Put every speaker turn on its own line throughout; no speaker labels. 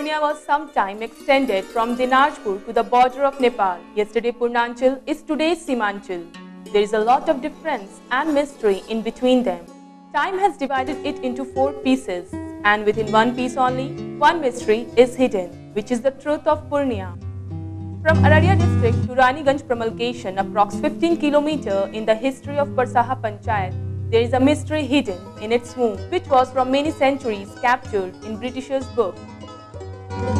Purnia was sometime extended from Dinajpur to the border of Nepal. Yesterday Purnanchal is today's Simanchal. There is a lot of difference and mystery in between them. Time has divided it into 4 pieces, and within one piece only, one mystery is hidden, which is the truth of Purnia. From Araria district to Raniganj promulgation, approx 15 km in the history of Parsaha Panchayat, there is a mystery hidden in its womb, which was from many centuries captured in Britishers' book.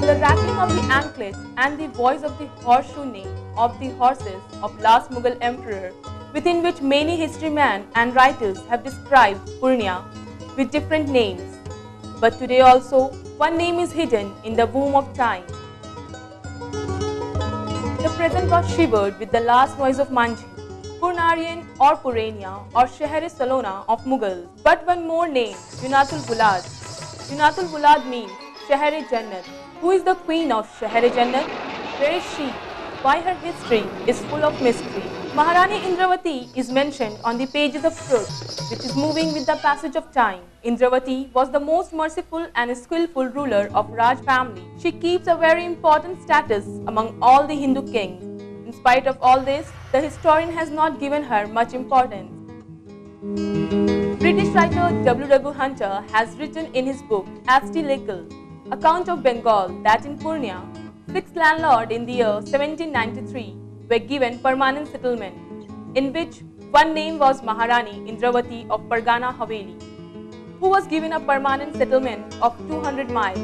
The rattling of the anklet and the voice of the horseshoe neigh of the horses of last Mughal emperor, within which many historymen and writers have described Purnia with different names. But today also, one name is hidden in the womb of time. The present was shivered with the last noise of Manjhi, Purnarian or Purania or Shehre Salona of Mughals. But one more name, Junatul Bulad. Junatul Bulad means Shehre Jannat. Who is the queen of Shehre Jannat? Where is she? Why her history is full of mystery. Maharani Indravati is mentioned on the pages of truth, which is moving with the passage of time. Indravati was the most merciful and skillful ruler of Raj family. She keeps a very important status among all the Hindu kings. In spite of all this, the historian has not given her much importance. British writer W. W. Hunter has written in his book Asti Legal account of Bengal that in Purnia, 6 landlords in the year 1793 were given permanent settlement, in which one name was Maharani Indravati of Pargana Haveli, who was given a permanent settlement of 200 miles.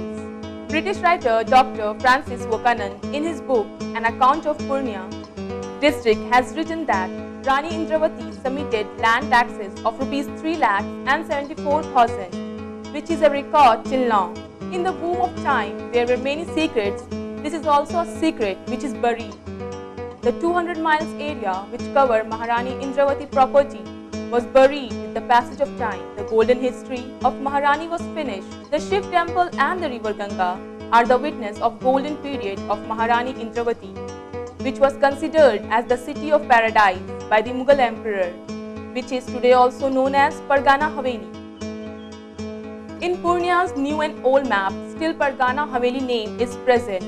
British writer Dr. Francis Buchanan in his book An Account of Purnia district has written that Rani Indravati submitted land taxes of Rs 3,74,000, which is a record till now. In the womb of time, there were many secrets. This is also a secret which is buried. The 200 miles area which covered Maharani Indravati property was buried with the passage of time. The golden history of Maharani was finished. The Shiv temple and the river Ganga are the witness of golden period of Maharani Indravati, which was considered as the city of paradise by the Mughal emperor, which is today also known as Pargana Haveli. In Purnia's new and old map, still Pargana Haveli name is present.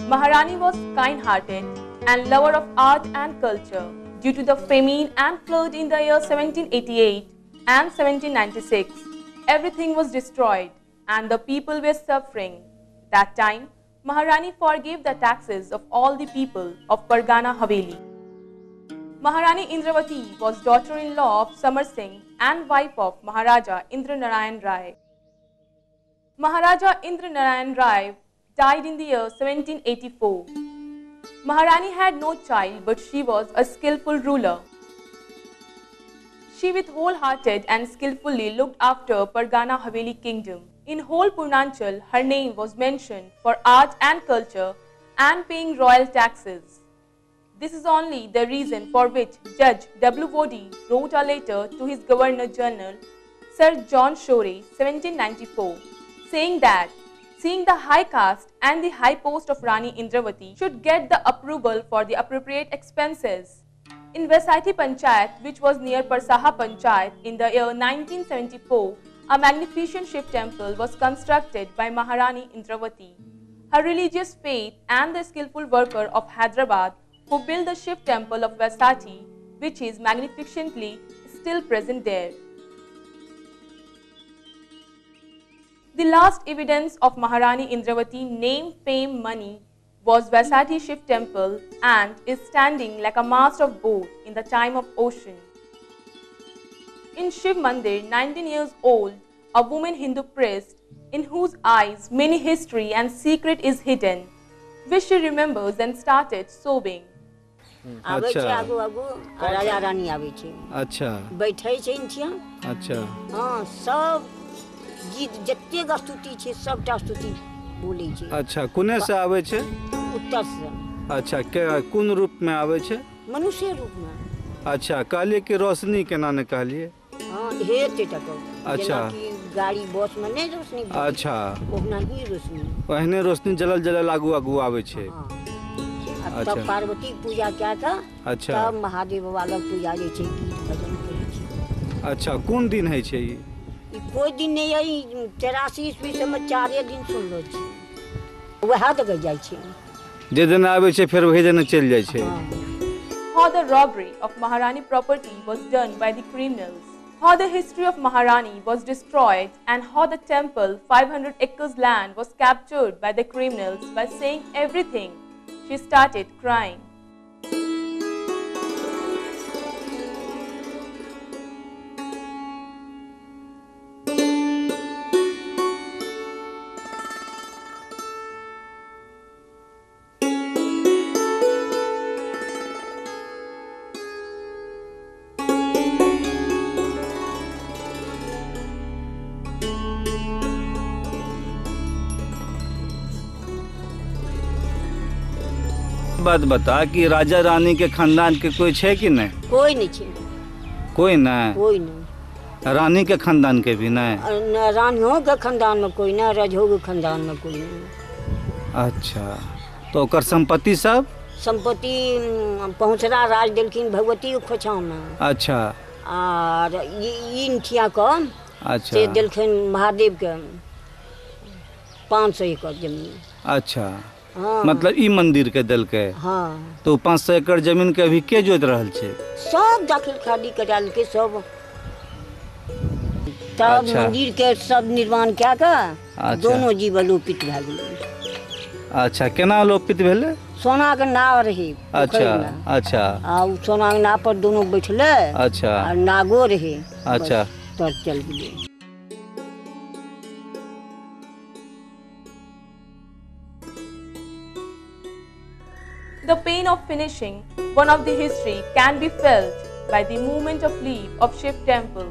Maharani was kind-hearted and lover of art and culture. Due to the famine and flood in the year 1788 and 1796, everything was destroyed and the people were suffering. That time, Maharani forgave the taxes of all the people of Pargana Haveli. Maharani Indravati was daughter-in-law of Samar Singh and wife of Maharaja Indranarayan Rai. Maharaja Indranarayan Rai died in the year 1784. Maharani had no child, but she was a skillful ruler. She with wholehearted and skillfully looked after Pargana Haveli kingdom. In whole Purnanchal, her name was mentioned for art and culture and paying royal taxes. This is only the reason for which Judge W. Wody wrote a letter to his Governor General, Sir John Shore, 1794, saying that seeing the high caste and the high post of Rani Indravati should get the approval for the appropriate expenses. In Vaisaithi Panchayat, which was near Parsaha Panchayat in the year 1974, a magnificent Shiv temple was constructed by Maharani Indravati. Her religious faith and the skillful worker of Hyderabad who built the Shiv temple of Vaisaithi, which is magnificently still present there. The last evidence of Maharani Indravati name, fame, money was Vaisaithi Shiv temple and is standing like a mast of boat in the time of ocean. In Shiv Mandir, 19 years old, a woman Hindu priest in whose eyes many history and secret is hidden, which she remembers and started sobbing.
आवे छे आगु आगु राजा रानी आवे छे
अच्छा
बैठे छे इनछिया
अच्छा
हां सब गीत जत्ते स्तुति छे सबटा स्तुति बोले छे
अच्छा कोने से आवे छे
उत्तर से
अच्छा के कोन रूप में आवे छे
मनुष्य रूप में
अच्छा कहलिए कि रोशनी केना ने कहलिए
हां हे तेटक
अच्छा
गाड़ी बस में नहीं रोशनी
अच्छा
ओहना ही रोशनी
ओहने रोशनी जलल जलल आगु आगु आवे छे
तब पार्वती पूजा क्या था
अच्छा
तब महादेव बाबा का पूजा जे छे गीत भजन करे छे
अच्छा कौन दिन है छे
ई कोई दिन नहीं है 83 ईस्वी से मैं 4 दिन सुन लो छी वह जगह जाइ छै।
जे दिन आबै छै फिर वही दिन चलि जाइ छै।
How the robbery of Maharani property was done by the criminals, how the history of Maharani was destroyed, and how the temple 500 acres land was captured by the criminals. By saying everything, she started crying.
बात बता कि राजा रानी के खानदान के कोई छै कि नहीं?
कोई नहीं छै।
कोई नहीं?
कोई नहीं।
रानी के खानदान के भी नहीं?
न रानियों के खानदान में कोई नहीं, राजों के खानदान में कोई नहीं।
अच्छा, तो ओकर संपत्ति सब?
संपत्ति पहुँचरा राज दिलखिन भगवती के खोछा में।
अच्छा।
और इनठिया को
अच्छा
से दिलखिन महादेव के 500 एकड़ जमीन।
अच्छा।
हाँ।
मतलब ई मंदिर के दल के?
हाँ।
तो 500 एकड़ जमीन के अभी के जोत रहल छै?
सब दाखिल खाली कराल के सब तब
अच्छा।
मंदिर के सब निर्माण क्या का
अच्छा।
दोनों जीव लोपित भए गेलै।
अच्छा, केना लोपित भेले?
सोना के नाव रही।
अच्छा अच्छा।
आ उ सोना के नाव पर दोनों बैठले।
अच्छा।
और नागो रहे।
अच्छा।
तो चल गेलै।
The pain of finishing one of the history can be felt by the movement of leaf of Shiv temple.